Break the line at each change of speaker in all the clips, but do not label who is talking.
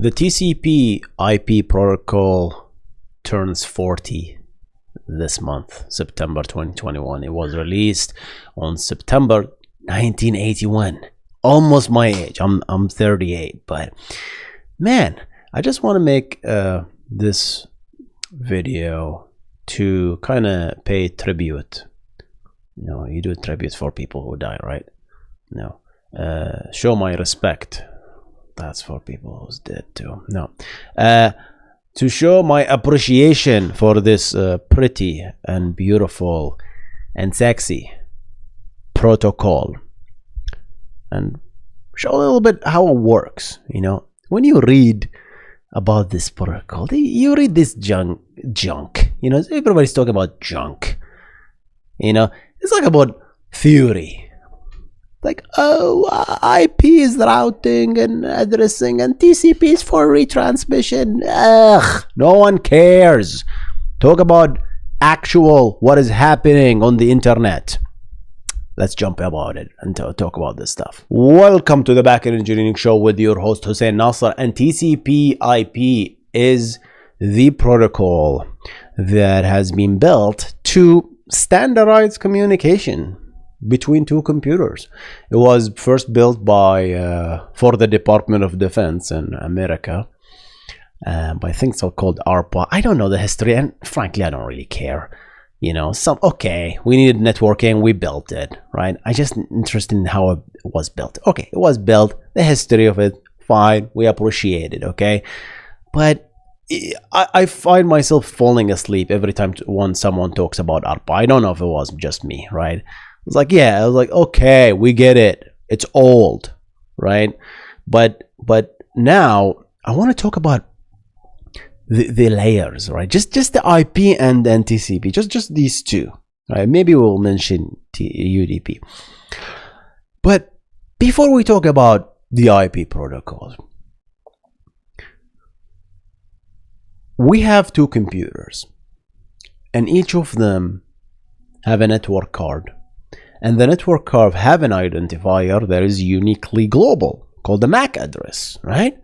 The TCP IP protocol turns 40 this month, September 2021. It was released on September 1981. Almost my age. I'm 38, but man, I just want to make this video to kind of pay tribute. You know, you do tribute for people who die, right? No, show my respect. That's for people who's dead too. No, to show my appreciation for this pretty and beautiful and sexy protocol, and show a little bit how it works. You know, when you read about this protocol, you read this junk. You know, everybody's talking about junk. You know, it's like about theory. Like, oh, IP is routing and addressing, and TCP is for retransmission. Ugh, no one cares. Talk about actual what is happening on the internet. Let's jump about it and talk about this stuff. Welcome to the Backend Engineering Show with your host Hussein Nasser. And TCP IP is the protocol that has been built to standardize communication between two computers. It was first built by for the Department of Defense in America, by I think so called ARPA. I don't know the history, and frankly I don't really care. You know, okay, we needed networking, we built it, right? I just interested in how it was built. Okay, it was built, the history of it, fine, we appreciate it, okay? But I find myself falling asleep every time when someone talks about ARPA. I don't know if it was just me, right? It's like, yeah, I was like, okay, we get it. It's old, right? But now I want to talk about the layers, right? Just the IP and TCP, just these two, right? Maybe we'll mention UDP. But before we talk about the IP protocols, we have two computers, and each of them have a network card. And the network card have an identifier that is uniquely global, called the MAC address, right?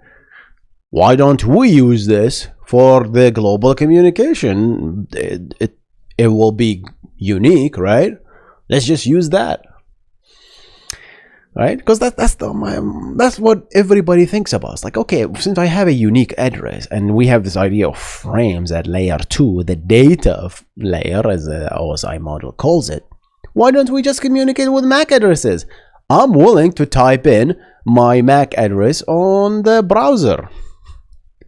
Why don't we use this for the global communication? It will be unique, right? Let's just use that, right? Because that's what everybody thinks about. It's like, okay, since I have a unique address, and we have this idea of frames at layer 2, the data layer, as the OSI model calls it. Why don't we just communicate with MAC addresses? I'm willing to type in my MAC address on the browser.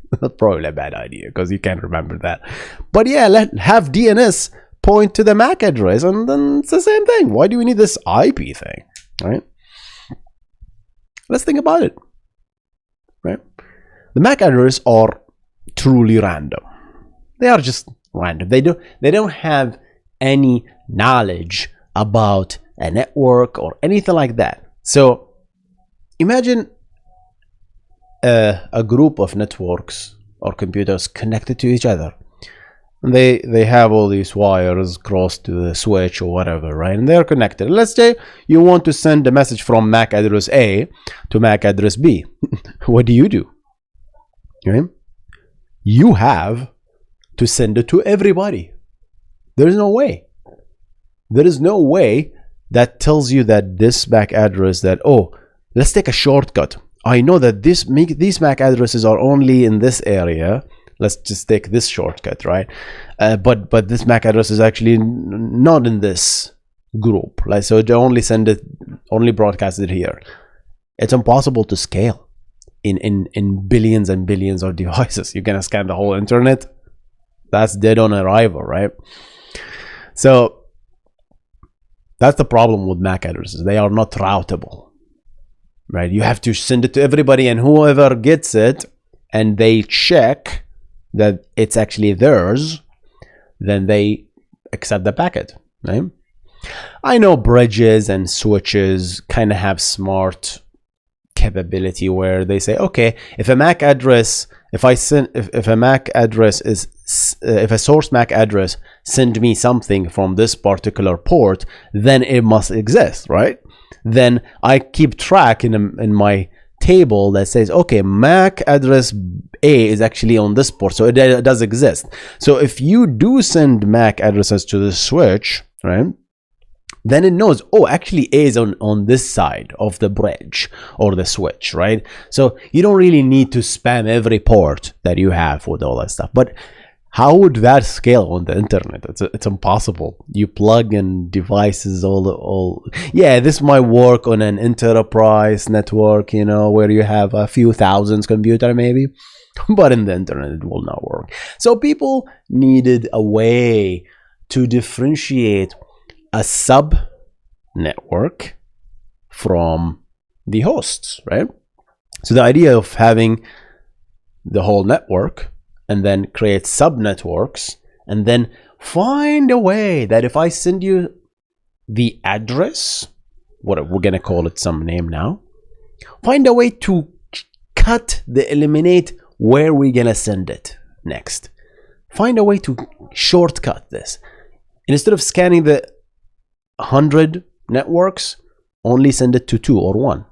That's probably a bad idea because you can't remember that. But yeah, have DNS point to the MAC address, and then it's the same thing. Why do we need this IP thing, right? Let's think about it, right? The MAC addresses are truly random. They are just random. They don't have any knowledge about a network or anything like that. So imagine a group of networks or computers connected to each other, and they have all these wires crossed to the switch or whatever, right? And they're connected. Let's say you want to send a message from MAC address A to MAC address B. What do? Okay? You have to send it to everybody. There is no way. There is no way that tells you that this MAC address, that, oh, let's take a shortcut. I know that these MAC addresses are only in this area. Let's just take this shortcut, right? But this MAC address is actually not in this group. Like, so they only broadcast it here. It's impossible to scale in billions and billions of devices. You're gonna scan the whole internet. That's dead on arrival, right? So that's the problem with MAC addresses. They are not routable, right? You have to send it to everybody, and whoever gets it and they check that it's actually theirs, then they accept the packet, right? I know bridges and switches kind of have smart capability where they say, okay, if a MAC address, if a source MAC address send me something from this particular port, then it must exist, right? Then I keep track in my table that says, okay, MAC address A is actually on this port, so it does exist. So if you do send MAC addresses to the switch, right, then it knows, oh, actually A is on this side of the bridge or the switch, right? So you don't really need to spam every port that you have with all that stuff. But how would that scale on the internet? It's impossible. You plug in devices yeah, this might work on an enterprise network, you know, where you have a few thousands computer maybe, but in the internet it will not work. So people needed a way to differentiate a sub network from the hosts, right? So the idea of having the whole network and then create sub networks and then find a way that if I send you the address, what we're gonna call it some name now, find a way to eliminate where we're gonna send it next. Find a way to shortcut this. Instead of scanning the 100 networks, only send it to 2 or 1.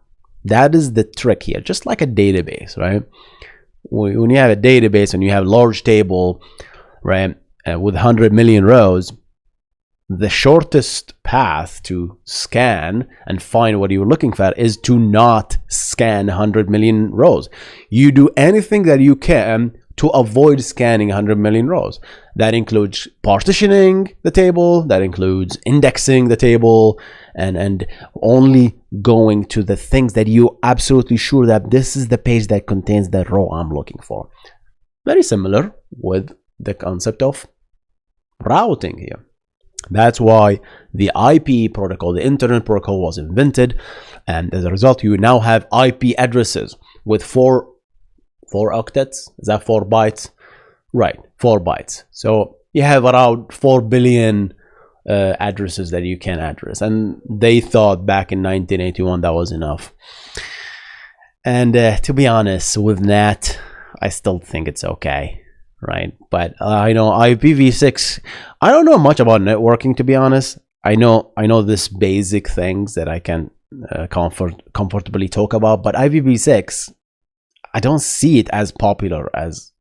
That is the trick here, just like a database, right? When you have a database and you have a large table, right, with 100 million rows, the shortest path to scan and find what you're looking for is to not scan 100 million rows. You do anything that you can to avoid scanning 100 million rows. That includes partitioning the table, that includes indexing the table, and only going to the things that you're absolutely sure that this is the page that contains the row I'm looking for. Very similar with the concept of routing here. That's why the IP protocol, the internet protocol, was invented, and as a result you now have IP addresses with 4 octets. Is that 4 bytes? Right, 4 bytes. So you have around 4 billion addresses that you can address, and they thought back in 1981 that was enough. And to be honest, with NAT, I still think it's okay, right? But I know IPv6. I don't know much about networking, to be honest. I know this basic things that I can comfortably talk about, but IPv6, I don't see it as popular as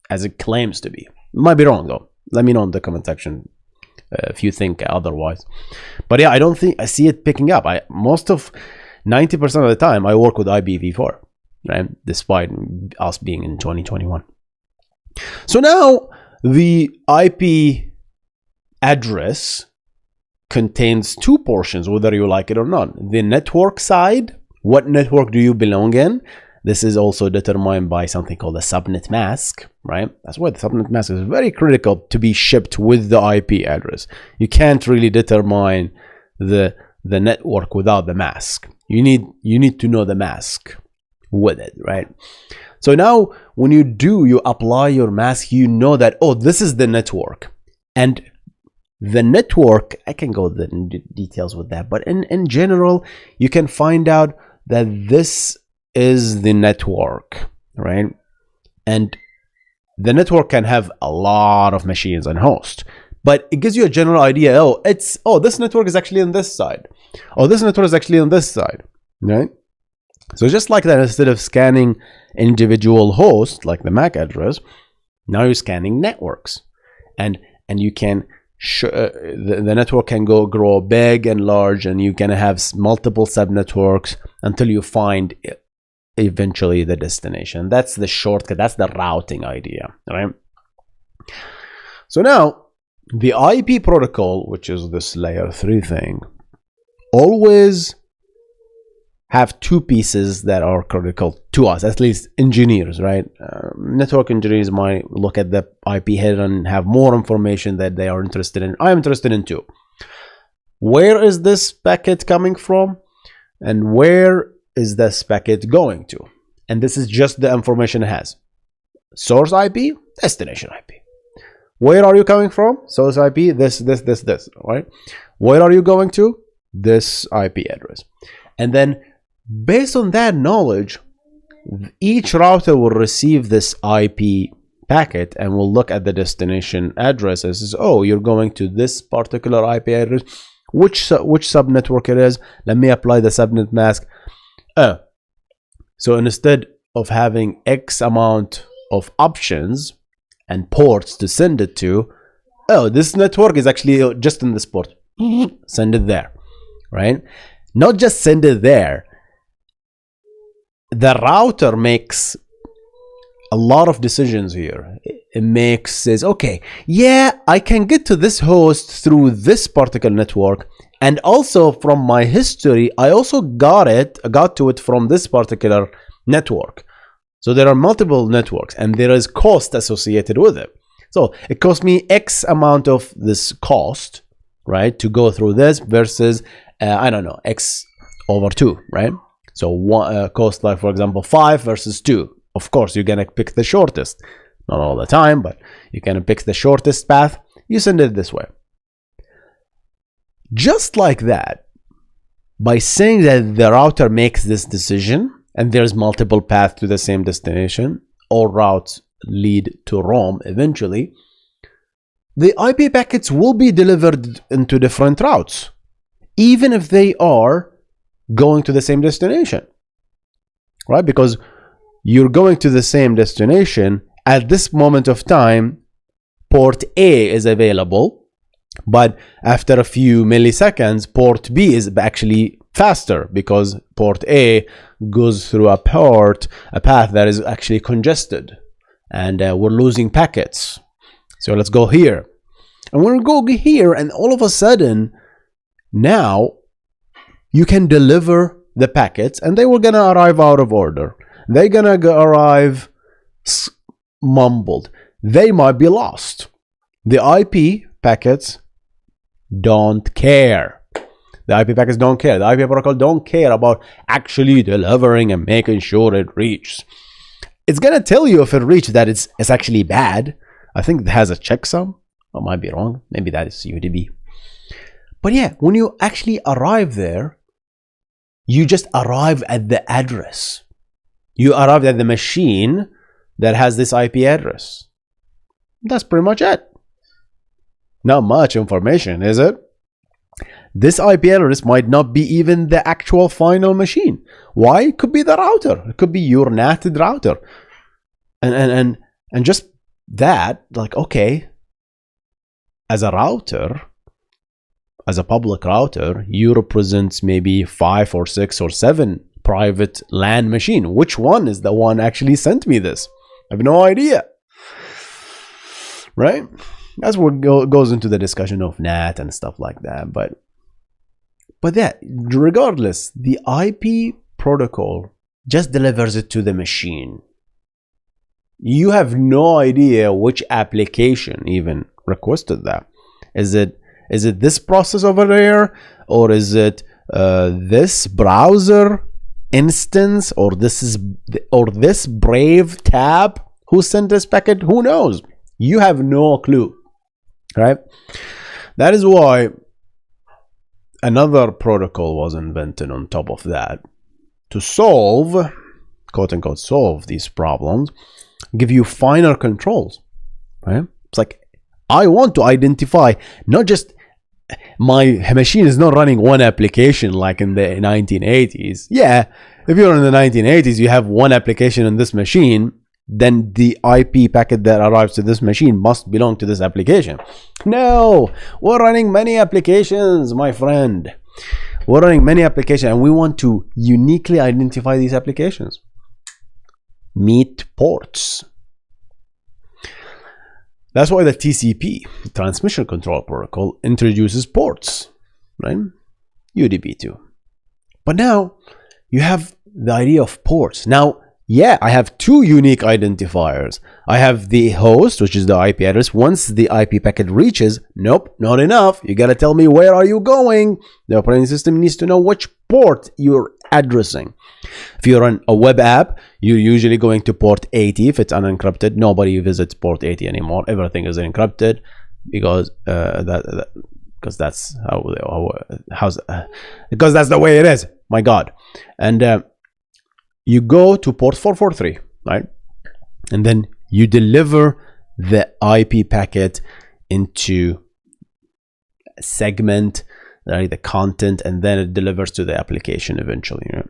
it claims to be. Might be wrong though. Let me know in the comment section if you think otherwise. But yeah, I see it picking up. Most of 90% of the time I work with IPv4, right? Despite us being in 2021. So now the IP address contains 2 portions, whether you like it or not. The network side, what network do you belong in? This is also determined by something called a subnet mask, right? That's why the subnet mask is very critical to be shipped with the IP address. You can't really determine the network without the mask. You need to know the mask with it, right? So now when you apply your mask, you know that, oh, this is the network. And the network, I can go into details with that, but in general, you can find out that this is the network, right? And the network can have a lot of machines and hosts, but it gives you a general idea. Oh, this network is actually on this side. Oh, this network is actually on this side, right? So just like that, instead of scanning individual hosts like the MAC address, now you're scanning networks, and you can the network can grow big and large, and you can have multiple subnetworks until you find eventually the destination. That's the shortcut. That's the routing idea, right? So now the IP protocol, which is this layer 3 thing, always have 2 pieces that are critical to us, at least engineers, right? Network engineers might look at the IP header and have more information that they are interested in. I'm interested in 2. Where is this packet coming from, and where is this packet going to? And this is just the information it has. Source IP, destination IP. Where are you coming from? Source IP, this, right? Where are you going to? This IP address. And then based on that knowledge, each router will receive this IP packet and will look at the destination address and says, oh, you're going to this particular IP address. Which subnetwork it is? Let me apply the subnet mask. So instead of having X amount of options and ports to send it to, oh, this network is actually just in this port. Send it there, right? Not just send it there. The router makes a lot of decisions here. It says, okay, yeah, I can get to this host through this particular network, and also from my history, I also got to it from this particular network. So there are multiple networks, and there is cost associated with it. So it cost me X amount of this cost, right, to go through this versus I don't know, X over 2, right? So one cost, like for example 5 versus 2. Of course, you're gonna pick the shortest. Not all the time, but you can pick the shortest path. You send it this way. Just like that, by saying that the router makes this decision and there's multiple paths to the same destination, all routes lead to Rome eventually, the IP packets will be delivered into different routes, even if they are going to the same destination, right? Because you're going to the same destination. At this moment of time, port A is available, but after a few milliseconds, port B is actually faster because port A goes through a path that is actually congested, and we're losing packets. So let's go here. And we'll go here, and all of a sudden, now you can deliver the packets, and they were gonna arrive out of order. They're gonna arrive mumbled. They might be lost. The IP packets don't care. The IP packets don't care. The IP protocol don't care about actually delivering and making sure it reaches. It's gonna tell you if it reached that it's actually bad. I think it has a checksum. I might be wrong. Maybe that is UDP. But yeah, when you actually arrive there, you just arrive at the address. You arrive at the machine that has this IP address. That's pretty much it. Not much information, is it? This IP address might not be even the actual final machine. Why? It could be the router. It could be your NATed router. And just that, like, okay, as a router, as a public router, you represent maybe 5 or 6 or 7 private LAN machine. Which one is the one actually sent me this? I have no idea, right? That's what goes into the discussion of NAT and stuff like that. But that, regardless, the IP protocol just delivers it to the machine. You have no idea which application even requested that. Is it this process over there, or is it this browser instance, or this Brave tab? Who sent this packet? Who knows? You have no clue, right? That is why another protocol was invented on top of that to solve, quote unquote, solve these problems, give you finer controls, right? It's like, I want to identify not just my machine is not running one application like in the 1980s. Yeah, if you're in the 1980s, you have one application in this machine, then the IP packet that arrives to this machine must belong to this application. No, we're running many applications, my friend. We're running many applications, and we want to uniquely identify these applications. Meet ports. That's why the TCP, Transmission Control Protocol, introduces ports, right? UDP2. But now you have the idea of ports. Now, yeah, I have 2 unique identifiers. I have the host, which is the IP address. Once the IP packet reaches, nope, not enough. You gotta tell me, where are you going? The operating system needs to know which port you're addressing. If you run a web app, you're usually going to port 80 if it's unencrypted. Nobody visits port 80 anymore. Everything is encrypted because because that's because that's the way it is. My God. And you go to port 443, right? And then you deliver the IP packet into a segment, right, the content, and then it delivers to the application eventually, right?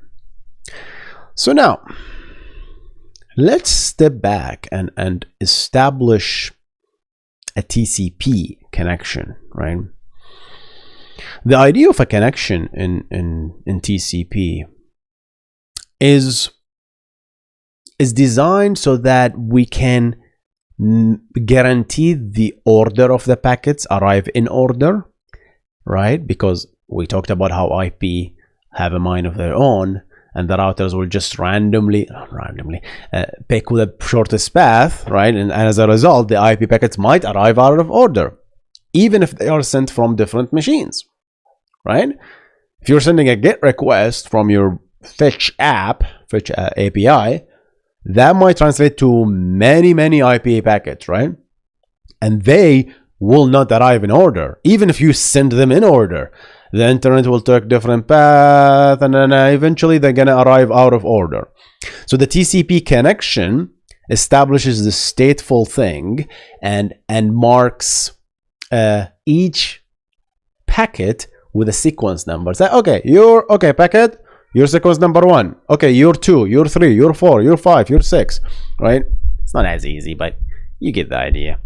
So now let's step back and establish a TCP connection, right? The idea of a connection in TCP is designed so that we can guarantee the order of the packets arrive in order, right? Because we talked about how IP have a mind of their own, and the routers will just randomly pick the shortest path, right? And as a result, the IP packets might arrive out of order, even if they are sent from different machines, right? If you're sending a GET request from your Fetch API, that might translate to many IP packets, right? And they will not arrive in order, even if you send them in order. The internet will take different path, and then eventually they're gonna arrive out of order. So the TCP connection establishes the stateful thing and marks each packet with a sequence number. Say, okay, packet, you're sequence number 1. Okay, you're 2, you're 3, you're 4, you're 5, you're 6, right? It's not as easy, but you get the idea.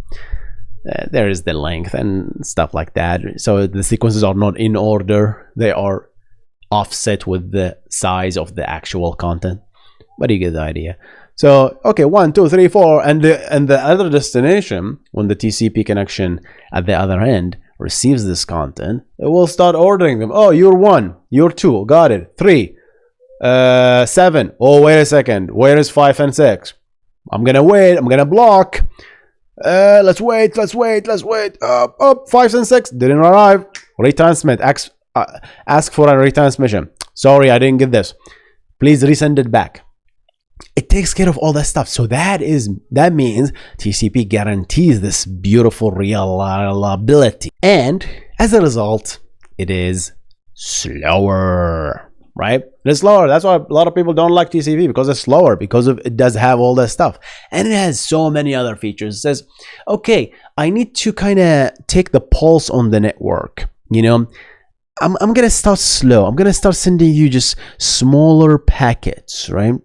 There is the length and stuff like that. So the sequences are not in order. They are offset with the size of the actual content, but you get the idea. So, okay, 1, 2, 3, 4, and the other destination, when the TCP connection at the other end receives this content, it will start ordering them. Oh, you're 1, you're 2, got it. 3, 7. Oh, wait a second. Where is 5 and 6? I'm gonna wait. I'm gonna block. Let's wait. 5 and 6 didn't arrive. Retransmit. Ask for a retransmission. Sorry, I didn't get this. Please resend it back. It takes care of all that stuff. So that means TCP guarantees this beautiful reliability, and as a result, it is slower. Right? It's slower. That's why a lot of people don't like TCP, because it's slower, because it does have all that stuff, and it has so many other features. It says, okay, I need to kind of take the pulse on the network. You know, I'm gonna start slow. I'm gonna start sending you just smaller packets, right?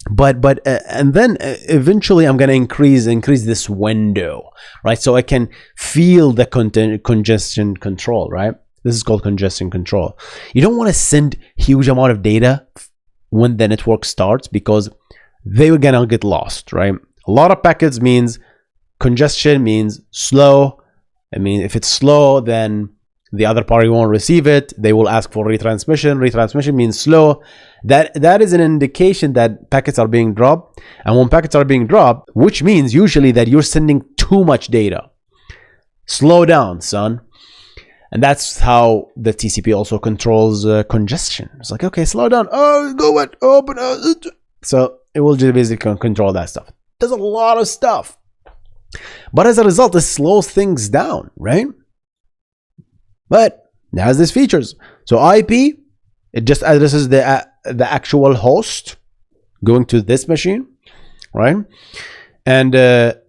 But and then eventually I'm gonna increase this window, right? So I can feel the congestion control, right? This is called congestion control. You don't want to send huge amount of data when the network starts, because they are gonna get lost, right? A lot of packets means congestion, means slow. I mean, if it's slow, then the other party won't receive it. They will ask for retransmission. Retransmission means slow. That is an indication that packets are being dropped. And when packets are being dropped, which means usually that you're sending too much data. Slow down, son. And that's how the TCP also controls congestion. It's like, okay, slow down. Oh, go ahead, open. So it will just basically control that stuff. It does a lot of stuff. But as a result, it slows things down, right? But it has these features. So IP, it just addresses the actual host going to this machine, right? And the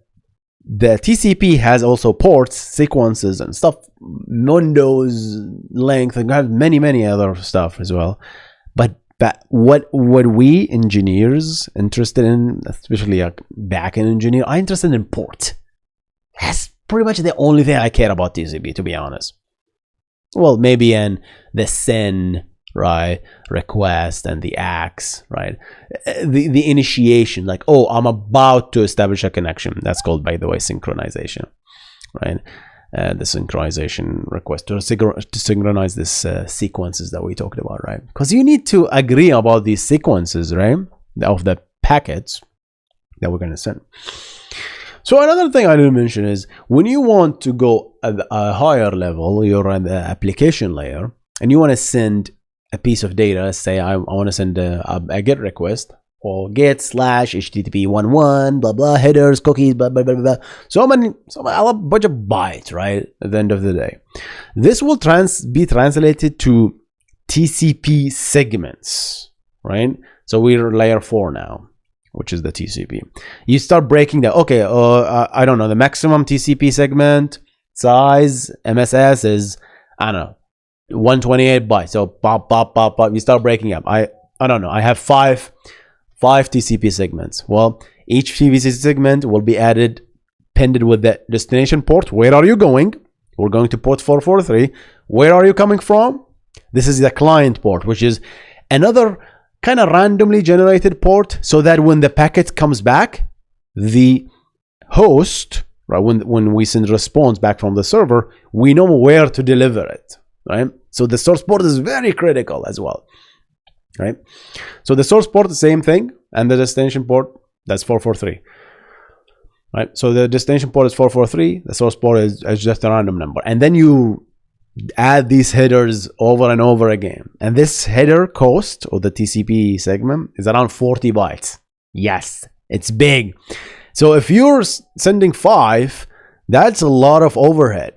TCP has also ports, sequences, and stuff, windows, length, and have many other stuff as well. But what we engineers interested in, especially a backend engineer, I'm interested in port. That's pretty much the only thing I care about TCP, to be honest. Well, maybe in the SYN, right, request, and the ACKs, right, the initiation, like, oh, I'm about to establish a connection. That's called, by the way, synchronization, right? The synchronization request to synchronize this sequences that we talked about, right? Because you need to agree about these sequences, right, of the packets that we're going to send. So another thing I didn't mention is when you want to go at a higher level, you're on the application layer, and you want to send a piece of data. Let's say I want to send a GET request, or GET / HTTP 1.1, blah blah, headers, cookies, blah blah blah blah. So a bunch of bytes, right? At the end of the day, this will be translated to TCP segments, right? So we're layer 4 now, which is the TCP. You start breaking down. Okay, I don't know, the maximum TCP segment size MSS is, I don't know, 128 bytes. So pop. You start breaking up. I don't know. I have 5 5 TCP segments. Well, each TCP segment will be added pinned with the destination port. Where are you going? We're going to port 443. Where are you coming from? This is the client port, which is another kind of randomly generated port, so that when the packet comes back, the host, right, when we send response back from the server, we know where to deliver it, right? So the source port is very critical as well, right? So the source port, the same thing, and the destination port, that's 443, right? So the destination port is 443, the source port is just a random number, and then you add these headers over and over again, and this header cost, or the TCP segment, is around 40 bytes. Yes, it's big. So if you're sending 5, that's a lot of overhead.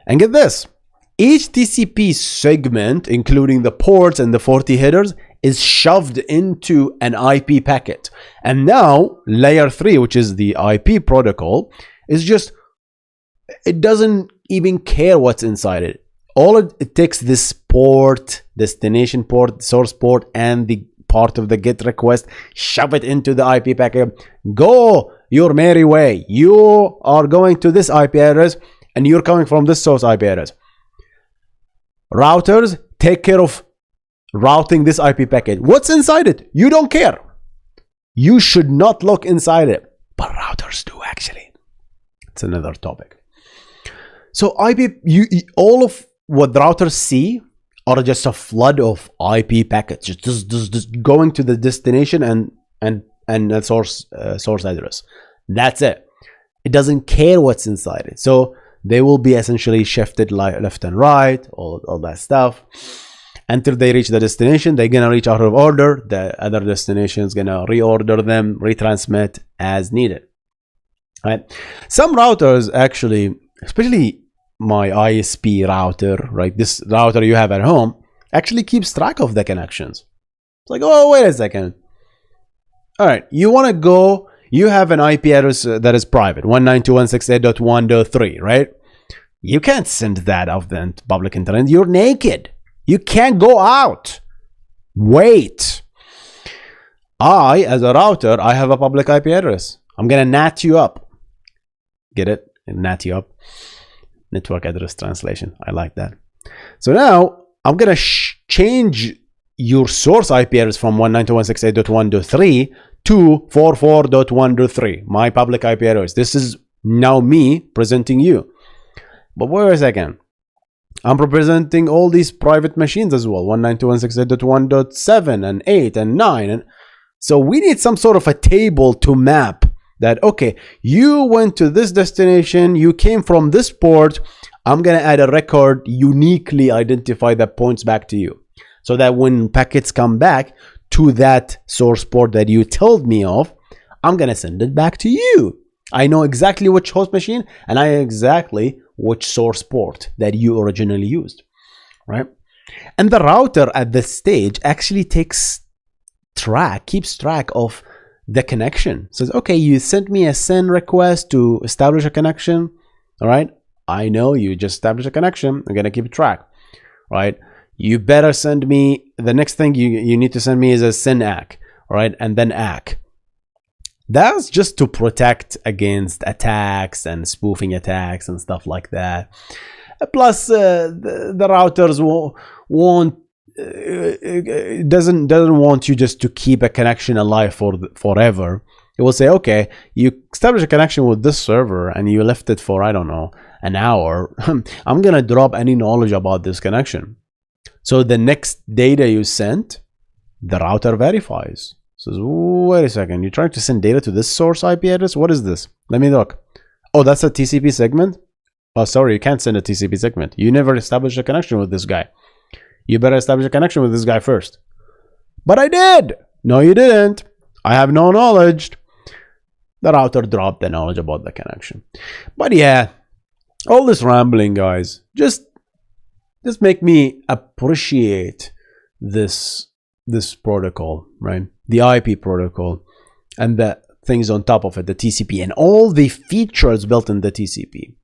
And get this, each TCP segment, including the ports and the 40 headers, is shoved into an IP packet. And now layer 3, which is the IP protocol, is just, it doesn't even care what's inside it. All it takes this port, destination port, source port, and the part of the GET request, shove it into the IP packet. Go your merry way. You are going to this IP address, and you're coming from this source IP address. Routers take care of routing this IP packet. What's inside it? You don't care. You should not look inside it, but routers do actually. It's another topic. So IP, all of what the routers see are just a flood of IP packets, just going to the destination and the source address. That's it. It doesn't care what's inside it. So they will be essentially shifted left and right, all that stuff, until they reach the destination. They're gonna reach out of order. The other destination is gonna reorder them, retransmit as needed. Right? Some routers actually, especially my ISP router, right? This router you have at home actually keeps track of the connections. It's like, oh, wait a second. All right, you want to go, you have an IP address that is private, 192.168.1.3, right? You can't send that off the public internet. You're naked. You can't go out. Wait. As a router, I have a public IP address. I'm going to NAT you up. Get it? NAT you up. Network address translation. I like that. So now I'm going to change your source IP address from 192.168.1.3 to 44.1.3, my public IP address. This is now me presenting you. But wait a second. I'm representing all these private machines as well, 192.168.1.7 and 8 and 9. And so we need some sort of a table to map that, okay, you went to this destination, you came from this port. I'm going to add a record uniquely identify that points back to you, so that when packets come back to that source port that you told me of, I'm going to send it back to you. I know exactly which host machine, and I know exactly which source port that you originally used, right? And the router at this stage actually keeps track of the connection. Says, okay, you sent me a send request to establish a connection. All right, I know you just established a connection. I'm gonna keep track, right? You better send me, the next thing you need to send me is a send ACK, all right, and then ACK. That's just to protect against attacks and spoofing attacks and stuff like that. Plus, the routers doesn't want you just to keep a connection alive forever. It will say, okay, you establish a connection with this server and you left it for, I don't know, an hour. I'm gonna drop any knowledge about this connection. So the next data you sent, the router verifies. Says, wait a second, you're trying to send data to this source IP address? What is this? Let me look. Oh, that's a TCP segment? Oh, sorry, you can't send a TCP segment. You never established a connection with this guy. You better establish a connection with this guy first. But I did. No, you didn't. I have no knowledge. The router dropped the knowledge about the connection. But yeah, all this rambling, guys, just make me appreciate this protocol, right? The IP protocol and the things on top of it, the TCP, and all the features built in the TCP.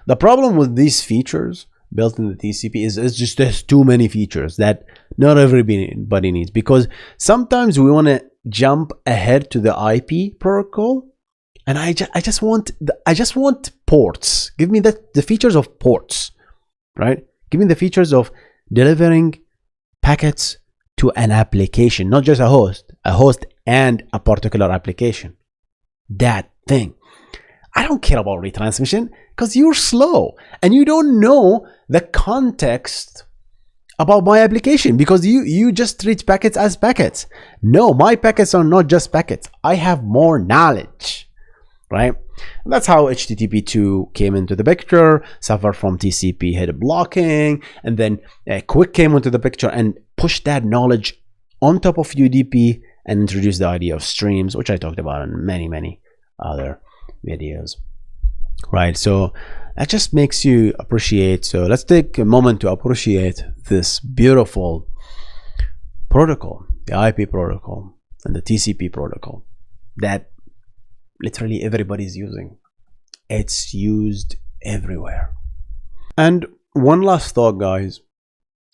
The problem with these features built in the TCP is just there's too many features that not everybody needs, because sometimes we want to jump ahead to the IP protocol, and I just want ports. Give me the features of ports, right? Give me the features of delivering packets to an application, not just a host and a particular application. That thing. I don't care about retransmission because you're slow and you don't know the context about my application, because you just treat packets as packets. No, my packets are not just packets. I have more knowledge, right? And that's how HTTP 2 came into the picture, suffered from TCP header blocking, and then Quick came into the picture and pushed that knowledge on top of UDP and introduced the idea of streams, which I talked about in many other videos, right? So that just makes you appreciate. So let's take a moment to appreciate this beautiful protocol, the IP protocol and the TCP protocol that literally everybody's using. It's used everywhere. And one last thought, guys,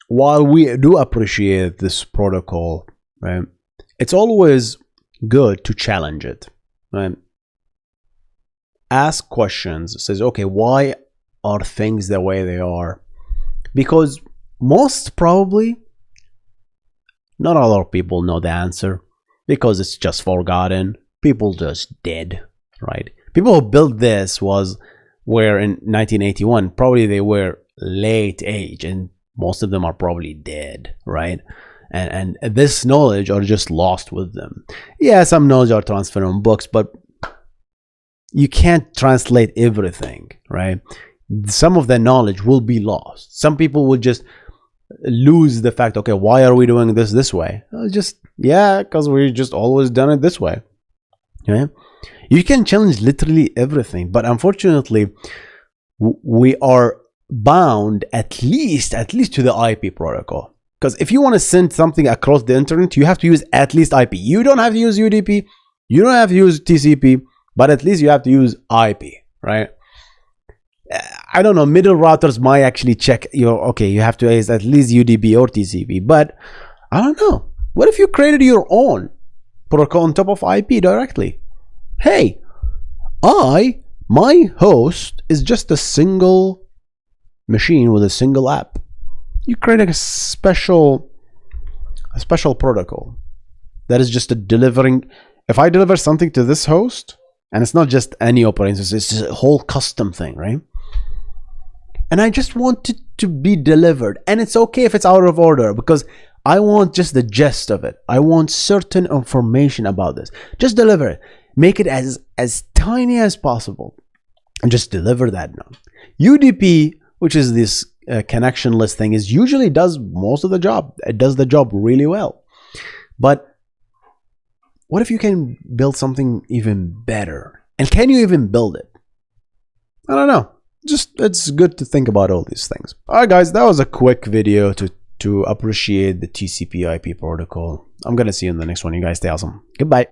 while we do appreciate this protocol, right, it's always good to challenge it, right? Ask questions. Says, okay, why are things the way they are? Because most probably not a lot of people know the answer, because it's just forgotten. People just dead, right? People who built this were in 1981, probably they were late age, and most of them are probably dead, right? And this knowledge are just lost with them. Yeah, some knowledge are transferred on books, but you can't translate everything, right? Some of the knowledge will be lost. Some people will just lose the fact, okay, why are we doing this way? Because we just always done it this way. Okay? You can challenge literally everything, but unfortunately, we are bound at least to the IP protocol. Because if you want to send something across the internet, you have to use at least IP. You don't have to use UDP. You don't have to use TCP. But at least you have to use IP, right? I don't know, middle routers might actually check okay, you have to use at least UDP or TCP, but I don't know. What if you created your own protocol on top of IP directly? Hey, my host is just a single machine with a single app. You create a special protocol that is just a delivering. If I deliver something to this host, and it's not just any operating system, it's just a whole custom thing, right? And I just want it to be delivered. And it's okay if it's out of order, because I want just the gist of it. I want certain information about this. Just deliver it. Make it as tiny as possible. And just deliver that now. UDP, which is this connectionless thing, usually does most of the job. It does the job really well. But what if you can build something even better? And can you even build it? I don't know. It's good to think about all these things. All right, guys, that was a quick video to appreciate the TCP/IP protocol. I'm going to see you in the next one. You guys stay awesome. Goodbye.